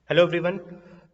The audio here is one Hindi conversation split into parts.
Hello everyone,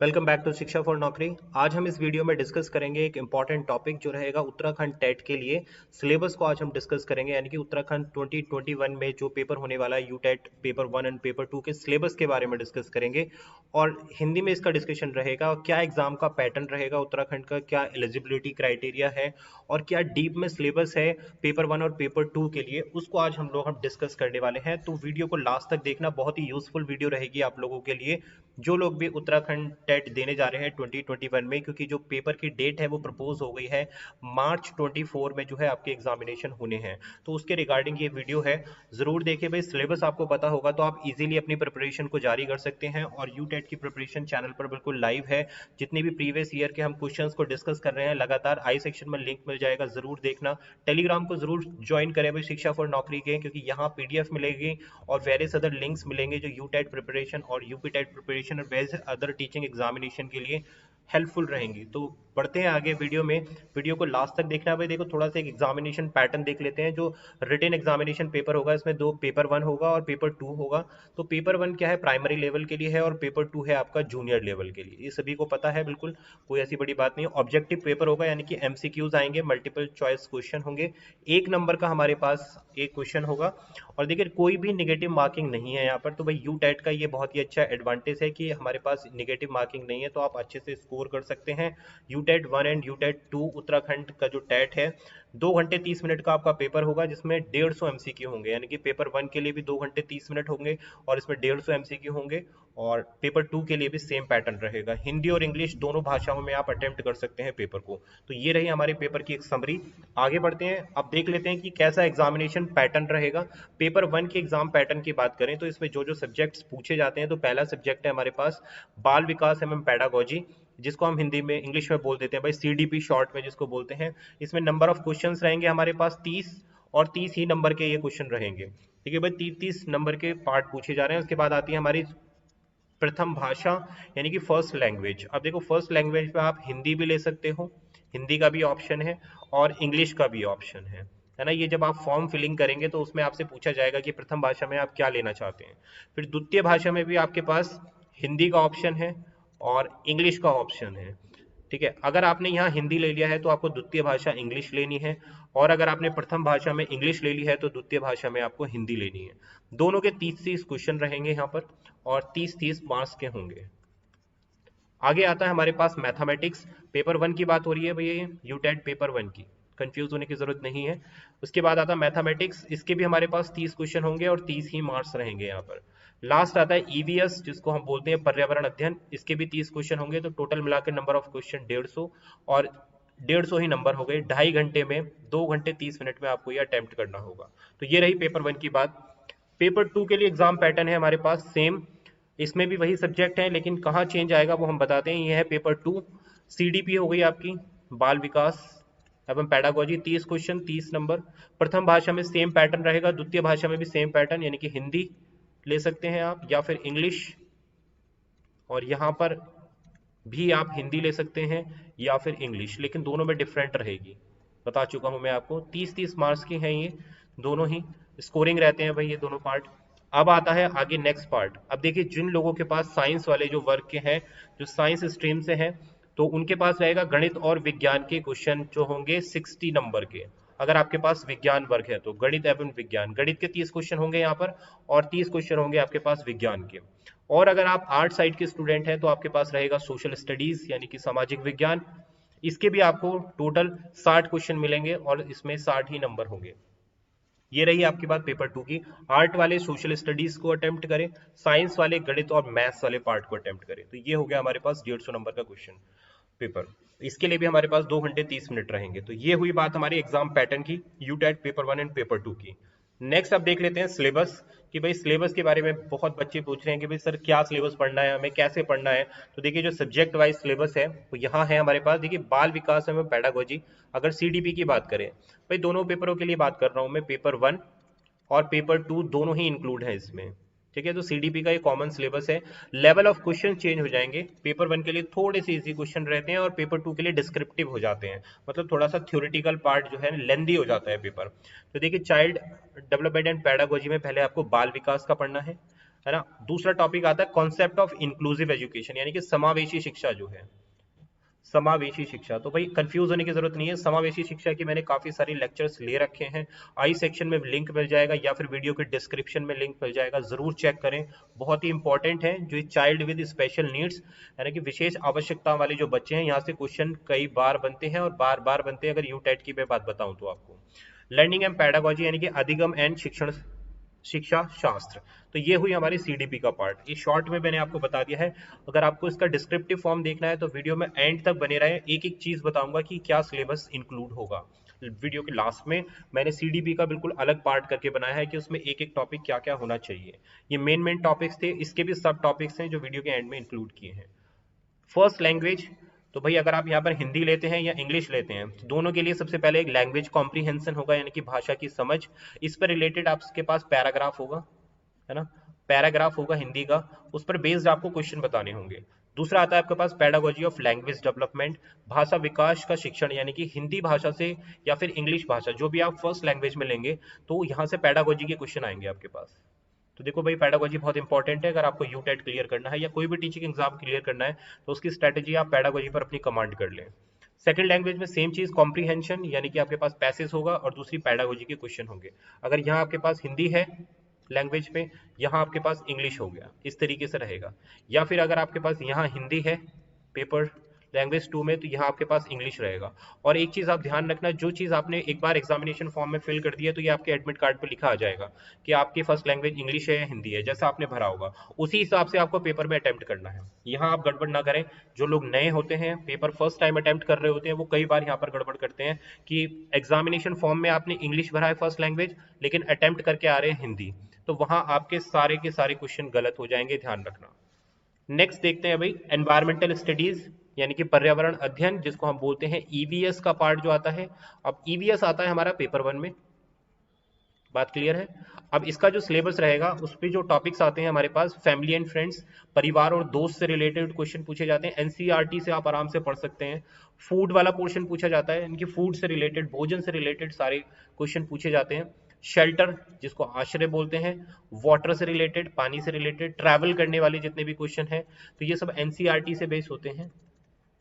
welcome back to Shiksha for Naukri. आज हम इस वीडियो में डिस्कस करेंगे एक इंपॉर्टेंट टॉपिक जो रहेगा उत्तराखंड टेट के लिए। सिलेबस को आज हम डिस्कस करेंगे, यानी कि उत्तराखंड 2021 में जो पेपर होने वाला है यूटेट पेपर 1 एंड पेपर 2 के सिलेबस के बारे में डिस्कस करेंगे। और हिंदी में इसका डिस्कशन रहेगा और क्या एग्जाम का पैटर्न रहेगा उत्तराखंड का, क्या एलिजिबिलिटी क्राइटेरिया है और क्या डीप में सिलेबस है पेपर 1 और पेपर 2 के लिए, उसको आज हम लोग डिस्कस करने वाले हैं। तो वीडियो को लास्ट तक देखना, बहुत ही यूजफुल वीडियो रहेगी आप लोगों के लिए जो लोग भी उत्तराखंड टेट देने जा रहे हैं 2021 में, क्योंकि जो पेपर की डेट है वो प्रपोज हो गई है मार्च 24 में जो है आपके एग्जामिनेशन होने हैं। तो उसके रिगार्डिंग ये वीडियो है, जरूर देखिए भाई। सिलेबस आपको पता होगा तो आप इजीली अपनी प्रिपरेशन को जारी कर सकते हैं। और यूटेट की प्रिपरेशन चैनल पर बिल्कुल लाइव है। जितने भी प्रीवियस ईयर के हम क्वेश्चंस को डिस्कस कर रहे हैं लगातार, आई सेक्शन में लिंक मिल जाएगा, जरूर देखना। टेलीग्राम को जरूर ज्वाइन करें भाई शिक्षा फॉर नौकरी के, क्योंकि यहाँ पीडीएफ मिलेगी और वेरियस अदर लिंक्स मिलेंगे जो यूटेट प्रिपरेशन और यूपीटेट प्रिपरेशन और वेरियस अदर टीचिंग एग्जामिनेशन के लिए हेल्पफुल रहेंगी। तो बढ़ते हैं आगे वीडियो में। वीडियो को लास्ट तक देखना है भाई। देखो, थोड़ा सा एक एग्जामिनेशन पैटर्न देख लेते हैं। जो रिटन एग्जामिनेशन पेपर होगा, इसमें दो पेपर 1 होगा और पेपर 2 होगा। तो पेपर 1 क्या है, प्राइमरी लेवल के लिए है, और पेपर 2 है आपका जूनियर लेवल के लिए। ये सभी को पता है, बिल्कुल कोई ऐसी बड़ी बात नहीं है। ऑब्जेक्टिव पेपर होगा, यानी कि एमसीक्यूज आएंगे, मल्टीपल चॉइस क्वेश्चन होंगे। 1 नंबर का हमारे पास एक क्वेश्चन होगा। और देखिए, कोई भी नेगेटिव मार्किंग नहीं है यहाँ पर। तो भाई यूटेट का ये बहुत ही अच्छा एडवांटेज है कि हमारे पास नेगेटिव मार्किंग नहीं है, तो आप अच्छे से स्कोर कर सकते हैं। यूटेट 1 एंड यूटेट 2 उत्तराखंड का जो टेट है, 2 घंटे 30 मिनट का आपका पेपर होगा, जिसमें 150 एमसीक्यू होंगे। यानी कि पेपर 1 के लिए भी 2 घंटे 30 मिनट होंगे और इसमें 150 एमसीक्यू होंगे। और पेपर 2 के लिए भी सेम पैटर्न रहेगा। हिंदी और इंग्लिश दोनों भाषाओं में आप अटेम्प्ट कर सकते हैं पेपर को। तो ये रही हमारे पेपर की एक समरी। आगे बढ़ते हैं, अब देख लेते हैं कि कैसा एग्जामिनेशन पैटर्न रहेगा। पेपर 1 के एग्जाम पैटर्न की बात करें तो इसमें जो जो सब्जेक्ट्स पूछे जाते हैं, तो पहला सब्जेक्ट है हमारे पास बाल विकास एवं पेडागोजी, जिसको हम हिंदी में इंग्लिश में बोल देते हैं भाई सीडीपी शॉर्ट में जिसको बोलते हैं। इसमें नंबर ऑफ क्वेश्चंस रहेंगे हमारे पास 30, और 30 ही नंबर के ये क्वेश्चन रहेंगे। ठीक है भाई, 30 नंबर के पार्ट पूछे जा रहे हैं। उसके बाद आती है हमारी प्रथम भाषा, यानी कि फर्स्ट लैंग्वेज। अब देखो, फर्स्ट लैंग्वेज पे आप हिंदी भी ले सकते हो, हिंदी का भी ऑप्शन है और इंग्लिश का भी ऑप्शन है ना। ये जब आप फॉर्म फिलिंग करेंगे तो उसमें आपसे पूछा जाएगा कि प्रथम भाषा में आप क्या लेना चाहते हैं। फिर द्वितीय भाषा में भी आपके पास हिंदी का ऑप्शन है और इंग्लिश का ऑप्शन है। ठीक है, अगर आपने यहाँ हिंदी ले लिया है तो आपको द्वितीय भाषा इंग्लिश लेनी है, और अगर आपने प्रथम भाषा में इंग्लिश ले ली है तो द्वितीय भाषा में आपको हिंदी लेनी है। दोनों के 30-30 क्वेश्चन रहेंगे यहाँ पर और 30-30 मार्क्स के होंगे। आगे आता है हमारे पास मैथमेटिक्स। पेपर 1 की बात हो रही है भैया, यूटेट पेपर 1 की, कंफ्यूज होने की जरूरत नहीं है। उसके बाद आता है मैथमेटिक्स, इसके भी हमारे पास 30 क्वेश्चन होंगे और 30 ही मार्क्स रहेंगे यहाँ पर। लास्ट आता है ईवीएस, जिसको हम बोलते हैं पर्यावरण अध्ययन, इसके भी 30 क्वेश्चन होंगे। तो टोटल मिलाकर नंबर ऑफ क्वेश्चन 150, और 150 ही नंबर हो गए। 2.5 घंटे में, 2 घंटे 30 मिनट में आपको ये अटेम्प्ट करना होगा। तो ये रही पेपर 1 की बात। पेपर 2 के लिए एग्जाम पैटर्न है हमारे पास सेम, इसमें भी वही सब्जेक्ट है, लेकिन कहाँ चेंज आएगा वो हम बताते हैं। ये है पेपर 2, सीडीपी हो गई आपकी बाल विकास एवं पेडागोजी, 30 क्वेश्चन 30 नंबर। प्रथम भाषा में सेम पैटर्न रहेगा, द्वितीय भाषा में भी सेम पैटर्न, यानी कि हिंदी ले सकते हैं आप या फिर इंग्लिश, और यहाँ पर भी आप हिंदी ले सकते हैं या फिर इंग्लिश, लेकिन दोनों में डिफरेंट रहेगी। बता चुका हूं मैं आपको, 30-30 मार्क्स की हैं ये दोनों ही, स्कोरिंग रहते हैं भाई ये दोनों पार्ट। अब आता है आगे नेक्स्ट पार्ट। अब देखिए, जिन लोगों के पास साइंस वाले जो वर्ग के हैं, जो साइंस स्ट्रीम से हैं, तो उनके पास रहेगा गणित और विज्ञान के क्वेश्चन जो होंगे 60 नंबर के। अगर आपके पास विज्ञान वर्ग है तो गणित एवं विज्ञान, गणित के 30 क्वेश्चन होंगे यहाँ पर और 30 क्वेश्चन होंगे आपके पास विज्ञान के। और अगर आप आर्ट साइड के स्टूडेंट हैं तो आपके पास रहेगा सोशल स्टडीज, यानी कि सामाजिक विज्ञान। इसके भी आपको टोटल 60 क्वेश्चन मिलेंगे और इसमें 60 ही नंबर होंगे। ये रही आपकी बात पेपर 2 की। आर्ट वाले सोशल स्टडीज को अटेम्प्ट करें, साइंस वाले गणित और मैथ्स वाले पार्ट को अटेम्प्ट करें। तो ये हो गया हमारे पास 150 नंबर का क्वेश्चन पेपर। इसके लिए भी हमारे पास 2 घंटे 30 मिनट रहेंगे। तो ये हुई बात हमारी एग्जाम पैटर्न की, यूटेट पेपर 1 एंड पेपर 2 की। नेक्स्ट अब देख लेते हैं सिलेबस, कि भाई सिलेबस के बारे में बहुत बच्चे पूछ रहे हैं कि भाई सर क्या सिलेबस पढ़ना है, हमें कैसे पढ़ना है। तो देखिए, जो सब्जेक्ट वाइज सिलेबस है वो यहाँ है हमारे पास। देखिए, बाल विकास एवं पेडागोजी, अगर सीडीपी की बात करें, भाई दोनों पेपरों के लिए बात कर रहा हूँ मैं, पेपर 1 और पेपर 2 दोनों ही इंक्लूड है इसमें। ठीक है, तो सीडीपी का ये कॉमन सिलेबस है। लेवल ऑफ क्वेश्चन चेंज हो जाएंगे, पेपर 1 के लिए थोड़े से इजी क्वेश्चन रहते हैं और पेपर 2 के लिए डिस्क्रिप्टिव हो जाते हैं, मतलब थोड़ा सा थ्योरेटिकल पार्ट जो है लेंदी हो जाता है पेपर। तो देखिए, चाइल्ड डेवलपमेंट एंड पेडागोजी में पहले आपको बाल विकास का पढ़ना है, है ना। दूसरा टॉपिक आता है कॉन्सेप्ट ऑफ इंक्लूसिव एजुकेशन, यानी कि समावेशी शिक्षा जो है, समावेशी शिक्षा। तो भाई कंफ्यूज होने की जरूरत नहीं है, समावेशी शिक्षा की मैंने काफी सारे लेक्चर्स ले रखे हैं, आई सेक्शन में लिंक मिल जाएगा या फिर वीडियो के डिस्क्रिप्शन में लिंक मिल जाएगा, जरूर चेक करें। बहुत ही इंपॉर्टेंट है। जो चाइल्ड विद स्पेशल नीड्स, यानी कि विशेष आवश्यकता वाले जो बच्चे हैं, यहाँ से क्वेश्चन कई बार बनते हैं और बार बार बनते हैं। अगर यूटेट की मैं बात बताऊं तो आपको लर्निंग एंड पैडागोजी, यानी कि अधिगम एंड शिक्षण, शिक्षा शास्त्र। तो ये हुई हमारी सीडीपी का पार्ट, ये शॉर्ट में मैंने आपको बता दिया है। अगर आपको इसका डिस्क्रिप्टिव फॉर्म देखना है तो वीडियो में एंड तक बने रहे, एक एक चीज बताऊंगा कि क्या सिलेबस इंक्लूड होगा। वीडियो के लास्ट में मैंने सीडीपी का बिल्कुल अलग पार्ट करके बनाया है कि उसमें एक एक टॉपिक क्या क्या होना चाहिए। ये मेन टॉपिक्स थे, इसके भी सब टॉपिक्स हैं जो वीडियो के एंड में इंक्लूड किए हैं। फर्स्ट लैंग्वेज, तो भाई अगर आप यहाँ पर हिंदी लेते हैं या इंग्लिश लेते हैं तो दोनों के लिए सबसे पहले एक लैंग्वेज कॉम्प्रीहेंशन होगा, यानी कि भाषा की समझ। इस पर रिलेटेड आपके पास पैराग्राफ होगा, है ना, पैराग्राफ होगा हिंदी का, उस पर बेस्ड आपको क्वेश्चन बताने होंगे। दूसरा आता है आपके पास पेडागोजी ऑफ लैंग्वेज डेवलपमेंट, भाषा विकास का शिक्षण, यानी कि हिंदी भाषा से या फिर इंग्लिश भाषा जो भी आप फर्स्ट लैंग्वेज में लेंगे तो यहाँ से पेडागोजी के क्वेश्चन आएंगे आपके पास। तो देखो भाई पेडागोजी बहुत इंपॉर्टेंट है। अगर आपको यूटेट क्लियर करना है या कोई भी टीचिंग एग्जाम क्लियर करना है तो उसकी स्ट्रेटेजी आप पेडागोजी पर अपनी कमांड कर लें। सेकंड लैंग्वेज में सेम चीज कॉम्प्रीहेंशन, यानी कि आपके पास पैसेज होगा और दूसरी पेडागोजी के क्वेश्चन होंगे। अगर यहाँ आपके पास हिंदी है लैंग्वेज में, यहाँ आपके पास इंग्लिश हो गया, इस तरीके से रहेगा। या फिर अगर आपके पास यहाँ हिंदी है पेपर लैंग्वेज 2 में तो यहाँ आपके पास इंग्लिश रहेगा। और एक चीज आप ध्यान रखना, जो चीज आपने एक बार एग्जामिनेशन फॉर्म में फिल कर दिया तो ये आपके एडमिट कार्ड पर लिखा आ जाएगा कि आपकी फर्स्ट लैंग्वेज इंग्लिश है या हिंदी है, जैसा आपने भरा होगा उसी हिसाब से आपको पेपर में अटेम्प्ट करना है। यहाँ आप गड़बड़ ना करें। जो लोग नए होते हैं, पेपर फर्स्ट टाइम अटेम्प्ट कर रहे होते हैं, वो कई बार यहाँ पर गड़बड़ करते हैं कि एग्जामिनेशन फॉर्म में आपने इंग्लिश भरा है फर्स्ट लैंग्वेज, लेकिन अटेम्प्ट करके आ रहे हैं हिंदी, तो वहां आपके सारे के सारे क्वेश्चन गलत हो जाएंगे, ध्यान रखना। नेक्स्ट देखते हैं भाई एनवायरमेंटल स्टडीज, यानी कि पर्यावरण अध्ययन, जिसको हम बोलते हैं ईवीएस का पार्ट जो आता है। अब ईवीएस आता है हमारा पेपर 1 में, बात क्लियर है। अब इसका जो सिलेबस रहेगा उस पे जो टॉपिक्स आते हैं हमारे पास, फैमिली एंड फ्रेंड्स, परिवार और दोस्त से रिलेटेड क्वेश्चन पूछे जाते हैं, एनसीईआरटी से आप आराम से पढ़ सकते हैं। फूड वाला पोर्शन पूछा जाता है, इनकी फूड से रिलेटेड, भोजन से रिलेटेड सारे क्वेश्चन पूछे जाते हैं। शेल्टर, जिसको आश्रय बोलते हैं, वाटर से रिलेटेड, पानी से रिलेटेड, ट्रैवल करने वाले जितने भी क्वेश्चन हैं तो ये सब एनसीईआरटी से बेस होते हैं,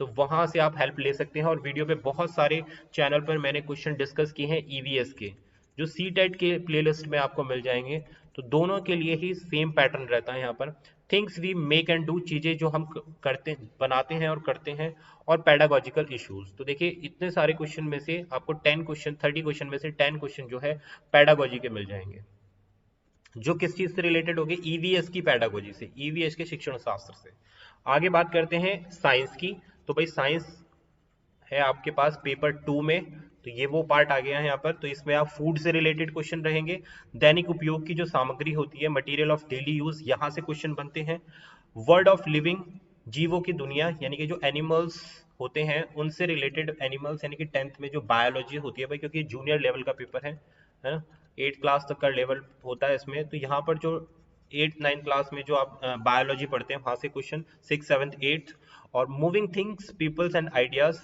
तो वहां से आप हेल्प ले सकते हैं। और वीडियो पे बहुत सारे चैनल पर मैंने क्वेश्चन डिस्कस किए हैं ईवीएस के, जो सीटेट के प्लेलिस्ट में आपको मिल जाएंगे। तो दोनों के लिए ही सेम पैटर्न रहता है यहाँ पर। Things we make and do, चीजें जो हम करते बनाते हैं और करते हैं, और पेडागोजिकल इश्यूज। तो देखिए इतने सारे क्वेश्चन में से आपको 10 क्वेश्चन, 30 क्वेश्चन में से 10 क्वेश्चन जो है पेडागोजी के मिल जाएंगे, जो किस चीज से रिलेटेड होगी, ईवीएस की पेडागोजी से, ईवीएस के शिक्षण शास्त्र से। आगे बात करते हैं साइंस की। तो भाई साइंस है आपके पास पेपर 2 में, तो ये वो पार्ट आ गया है यहाँ पर। तो इसमें आप फूड से रिलेटेड क्वेश्चन रहेंगे, दैनिक उपयोग की जो सामग्री होती है, मटेरियल ऑफ डेली यूज, यहाँ से क्वेश्चन बनते हैं। वर्ल्ड ऑफ लिविंग, जीवों की दुनिया, यानी कि जो एनिमल्स होते हैं उनसे रिलेटेड, एनिमल्स यानी कि 10th में जो बायोलॉजी होती है भाई, क्योंकि जूनियर लेवल का पेपर है ना, 8th क्लास तक का लेवल होता है इसमें। तो यहाँ पर जो 8th 9th क्लास में जो आप बायोलॉजी पढ़ते हैं वहां से क्वेश्चन 6th 7th 8th। और moving things, peoples and ideas,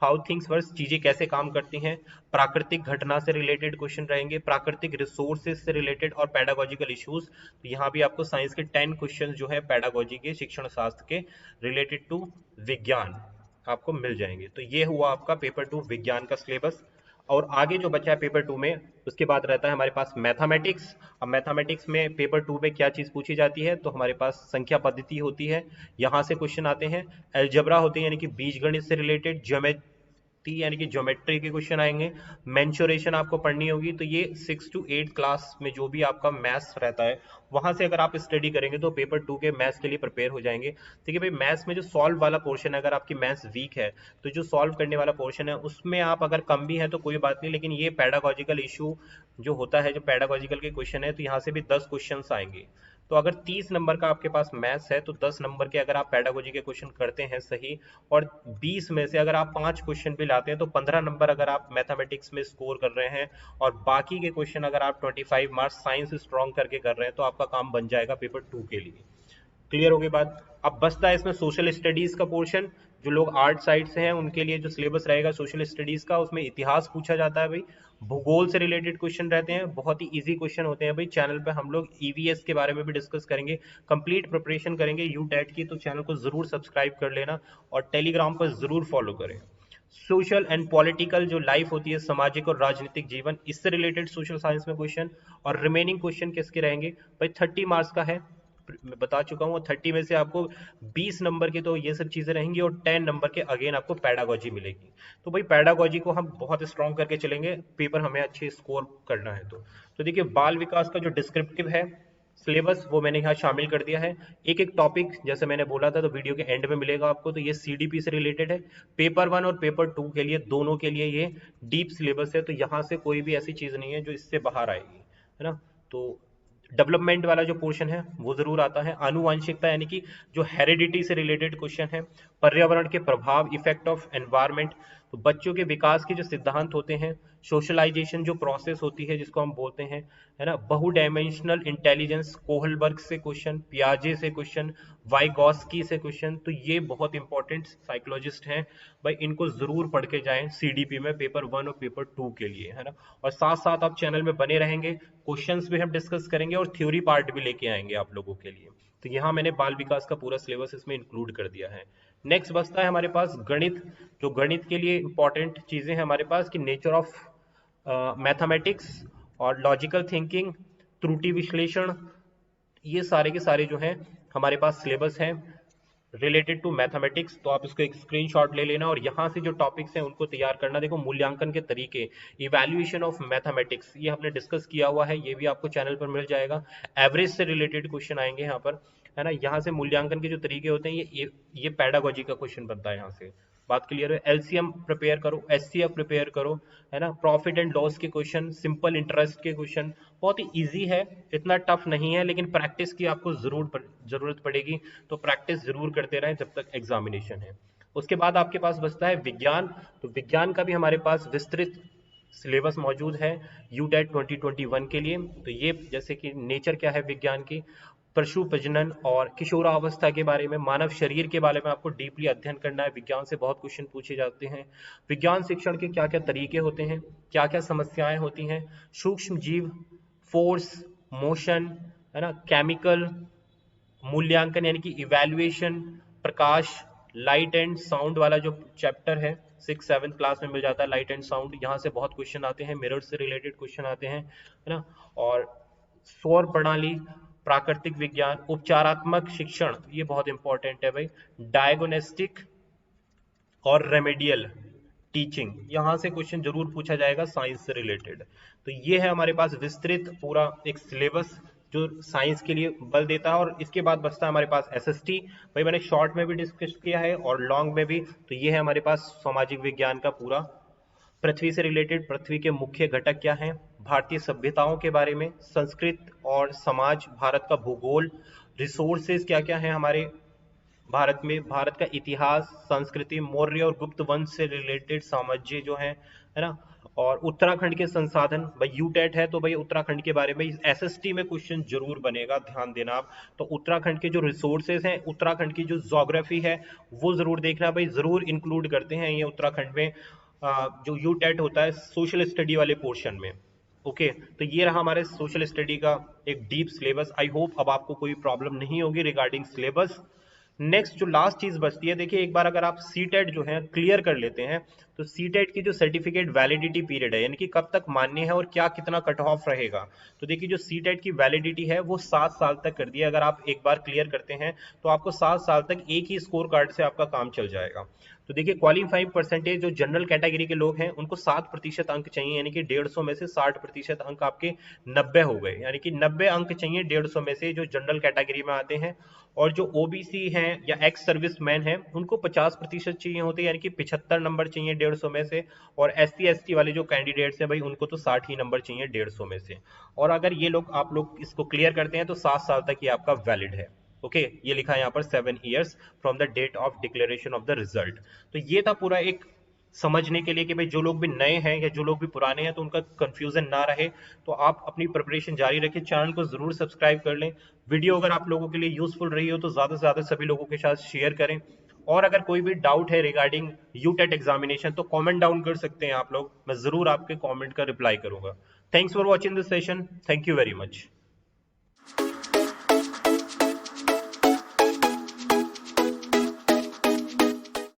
how things work, चीजें कैसे काम करती हैं। प्राकृतिक घटना से रिलेटेड क्वेश्चन रहेंगे, प्राकृतिक रिसोर्सेज से रिलेटेड, और पेडागोजिकल इश्यूज। तो यहाँ भी आपको साइंस के 10 क्वेश्चन जो है पेडागोजी के, शिक्षण शास्त्र के रिलेटेड टू विज्ञान आपको मिल जाएंगे। तो ये हुआ आपका पेपर 2 विज्ञान का सिलेबस। और आगे जो बचा है पेपर 2 में, उसके बाद रहता है हमारे पास मैथमेटिक्स। अब मैथमेटिक्स में पेपर 2 में क्या चीज पूछी जाती है, तो हमारे पास संख्या पद्धति होती है, यहाँ से क्वेश्चन आते हैं। अलजेब्रा होते हैं, यानी कि बीजगणित से रिलेटेड, ज्योमेट्री यानी कि ज्योमेट्री के क्वेश्चन आएंगे। मेंसुरेशन आपको पढ़नी होगी। तो ये 6th to 8th क्लास में जो भी आपका मैथ्स रहता है वहां से अगर आप स्टडी करेंगे तो पेपर 2 के मैथ्स के लिए प्रिपेयर हो जाएंगे। ठीक है भाई, मैथ्स में जो सॉल्व वाला पोर्शन है, अगर आपकी मैथ्स वीक है तो जो सॉल्व करने वाला पोर्शन है उसमें आप अगर कम भी है तो कोई बात नहीं, लेकिन ये पेडागोजिकल इशू जो होता है, जो पेडागोजिकल के क्वेश्चन है, तो यहाँ से भी 10 क्वेश्चन आएंगे। तो अगर 30 नंबर का आपके पास मैथ्स है तो 10 नंबर के अगर आप पेडागोजी के क्वेश्चन करते हैं सही, और 20 में से अगर आप 5 क्वेश्चन भी लाते हैं तो 15 नंबर अगर आप मैथमेटिक्स में स्कोर कर रहे हैं, और बाकी के क्वेश्चन अगर आप 25 मार्क्स साइंस स्ट्रॉन्ग करके कर रहे हैं तो आपका काम बन जाएगा पेपर 2 के लिए। क्लियर हो गई बात। अब बचता है इसमें सोशल स्टडीज का पोर्शन। जो लोग आर्ट साइड से हैं उनके लिए जो सिलेबस रहेगा सोशल स्टडीज का, उसमें इतिहास पूछा जाता है भाई, भूगोल से रिलेटेड क्वेश्चन रहते हैं, बहुत ही इजी क्वेश्चन होते हैं भाई। चैनल पे हम लोग ईवीएस के बारे में भी डिस्कस करेंगे, कंप्लीट प्रिपरेशन करेंगे यूटेट की, तो चैनल को जरूर सब्सक्राइब कर लेना और टेलीग्राम पर जरूर फॉलो करें। सोशल एंड पॉलिटिकल जो लाइफ होती है, सामाजिक और राजनीतिक जीवन, इससे रिलेटेड सोशल साइंस में क्वेश्चन। और रिमेनिंग क्वेश्चन किसके रहेंगे भाई, 30 मार्क्स का है, मैं बता चुका हूँ। 30 में से आपको 20 नंबर की तो ये सब चीजें रहेंगी और 10 नंबर के अगेन आपको पैडागोजी मिलेगी। तो भाई पैडागोजी को हम बहुत स्ट्रॉन्ग करके चलेंगे, पेपर हमें अच्छे स्कोर करना है। तो देखिए बाल विकास का जो डिस्क्रिप्टिव है सिलेबस वो मैंने यहाँ शामिल कर दिया है। एक एक टॉपिक जैसे मैंने बोला था तो वीडियो के एंड में मिलेगा आपको। तो ये सीडीपी से रिलेटेड है, पेपर 1 और पेपर 2 के लिए, दोनों के लिए ये डीप सिलेबस है। तो यहाँ से कोई भी ऐसी चीज नहीं है जो इससे बाहर आएगी, है ना। तो डेवलपमेंट वाला जो पोर्शन है वो जरूर आता है। आनुवंशिकता यानी कि जो हेरिडिटी से रिलेटेड क्वेश्चन है। पर्यावरण के प्रभाव, इफेक्ट ऑफ एनवायरमेंट, तो बच्चों के विकास के जो सिद्धांत होते हैं। सोशलाइजेशन जो प्रोसेस होती है जिसको हम बोलते हैं, है ना। बहु डायमेंशनल इंटेलिजेंस, कोहलबर्ग से क्वेश्चन, पियाजे से क्वेश्चन, वाइगॉस्की से क्वेश्चन। तो ये बहुत इंपॉर्टेंट साइकोलॉजिस्ट हैं भाई, इनको जरूर पढ़ के जाएं सीडीपी में पेपर 1 और पेपर 2 के लिए, है ना। और साथ साथ आप चैनल में बने रहेंगे, क्वेश्चंस भी हम डिस्कस करेंगे और थ्योरी पार्ट भी लेके आएंगे आप लोगों के लिए। तो यहाँ मैंने बाल विकास का पूरा सिलेबस इसमें इंक्लूड कर दिया है। नेक्स्ट बचता है हमारे पास गणित। जो गणित के लिए इंपॉर्टेंट चीजें हैं हमारे पास कि नेचर ऑफ मैथमेटिक्स और लॉजिकल थिंकिंग, त्रुटि विश्लेषण, ये सारे के सारे जो हैं हमारे पास सिलेबस हैं रिलेटेड टू मैथमेटिक्स। तो आप इसको एक स्क्रीनशॉट ले लेना और यहाँ से जो टॉपिक्स हैं उनको तैयार करना। देखो मूल्यांकन के तरीके, इवैल्यूएशन ऑफ मैथमेटिक्स, ये हमने डिस्कस किया हुआ है, ये भी आपको चैनल पर मिल जाएगा। एवरेज से रिलेटेड क्वेश्चन आएंगे यहाँ पर, है ना। यहाँ से मूल्यांकन के जो तरीके होते हैं ये पैडागोजी का क्वेश्चन बनता है यहाँ से। बात क्लियर है। एलसीएम प्रिपेयर करो, एचसीएफ प्रिपेयर करो, है ना। प्रॉफिट एंड लॉस के क्वेश्चन, सिंपल इंटरेस्ट के क्वेश्चन, बहुत ही इजी है, इतना टफ नहीं है, लेकिन प्रैक्टिस की आपको जरूरत पड़ेगी। तो प्रैक्टिस जरूर करते रहें जब तक एग्जामिनेशन है। उसके बाद आपके पास बचता है विज्ञान। तो विज्ञान का भी हमारे पास विस्तृत सिलेबस मौजूद है यूटेट 2021 के लिए। तो ये जैसे कि नेचर क्या है विज्ञान की, पशु प्रजनन और किशोरावस्था के बारे में, मानव शरीर के बारे में आपको डीपली अध्ययन करना है। विज्ञान से बहुत क्वेश्चन पूछे जाते हैं। विज्ञान शिक्षण के क्या क्या तरीके होते हैं, क्या क्या समस्याएं होती हैं, सूक्ष्म जीव, फोर्स, मोशन, है ना, केमिकल, मूल्यांकन यानी कि evaluation, Prakash, light and sound वाला जो चैप्टर है 6-7 क्लास में मिल जाता है, लाइट एंड साउंड, यहाँ से बहुत क्वेश्चन आते हैं, मिरर से रिलेटेड क्वेश्चन आते हैं, है ना। और सौर प्रणाली, प्राकृतिक विज्ञान, उपचारात्मक शिक्षण, ये बहुत इंपॉर्टेंट है भाई, डायग्नोस्टिक और रेमेडियल टीचिंग, यहाँ से क्वेश्चन जरूर पूछा जाएगा साइंस से रिलेटेड। तो ये है हमारे पास विस्तृत पूरा एक सिलेबस जो साइंस के लिए बल देता है। और इसके बाद बचता है हमारे पास एसएसटी, भाई मैंने शॉर्ट में भी डिस्कस किया है और लॉन्ग में भी। तो ये है हमारे पास सामाजिक विज्ञान का पूरा, पृथ्वी से रिलेटेड, पृथ्वी के मुख्य घटक क्या हैं, भारतीय सभ्यताओं के बारे में, संस्कृत और समाज, भारत का भूगोल, रिसोर्सेज क्या क्या है हमारे भारत में, भारत का इतिहास, संस्कृति, मौर्य और गुप्त वंश से रिलेटेड साम्राज्य जो है ना। और उत्तराखंड के संसाधन, भाई यूटेट है तो भाई उत्तराखंड के बारे में एसएसटी में क्वेश्चन जरूर बनेगा, ध्यान देना आप। तो उत्तराखंड के जो रिसोर्सेज हैं, उत्तराखंड की जो ज्योग्राफी है वो जरूर देखना भाई, जरूर इंक्लूड करते हैं ये उत्तराखंड में जो यूटेट होता है सोशल स्टडी वाले पोर्शन में। ओके, तो ये रहा हमारे सोशल स्टडी का एक डीप सिलेबस। आई होप अब आपको कोई प्रॉब्लम नहीं होगी रिगार्डिंग सिलेबस। नेक्स्ट जो लास्ट चीज बचती है, देखिए एक बार अगर आप सीटेट जो है क्लियर कर लेते हैं तो सीटेट की जो सर्टिफिकेट वैलिडिटी पीरियड है, यानी कि कब तक मान्य है और क्या कितना कट ऑफ रहेगा। तो देखिए जो सीटेट की वैलिडिटी है वो 7 साल तक कर दी है। अगर आप एक बार क्लियर करते हैं तो आपको 7 साल तक एक ही स्कोर कार्ड से आपका काम चल जाएगा। तो देखिए क्वालिफाइंग परसेंटेज जो जनरल कैटेगरी के लोग हैं उनको 7% अंक चाहिए, यानी कि 150 में से 60% अंक आपके 90 हो गए, यानी कि 90 अंक चाहिए 150 में से जो जनरल कैटेगरी में आते हैं। और जो ओबीसी हैं या एक्स सर्विस मैन हैं उनको 50% चाहिए होते हैं, यानी कि 75 नंबर चाहिए 150 में से। और एससी एसटी वाले जो कैंडिडेट्स हैं भाई उनको तो 60 ही नंबर चाहिए 150 में से। और अगर ये लोग आप लोग इसको क्लियर करते हैं तो 7 साल तक ये आपका वैलिड है। ओके, ये लिखा है यहाँ पर 7 years from the date of declaration of the result. तो ये था पूरा एक समझने के लिए कि भाई जो लोग भी नए हैं या जो लोग भी पुराने हैं तो उनका कंफ्यूजन ना रहे, तो आप अपनी प्रिपरेशन जारी रखें। चैनल को जरूर सब्सक्राइब कर लें। वीडियो अगर आप लोगों के लिए यूजफुल रही हो तो ज़्यादा से ज़्यादा सभी लोगों के साथ शेयर करें। और अगर कोई भी डाउट है रिगार्डिंग यूटेट एग्जामिनेशन तो कमेंट डाउन कर सकते हैं आप लोग, मैं ज़रूर आपके कमेंट का रिप्लाई करूंगा। Thanks for watching this session. Thank you very much.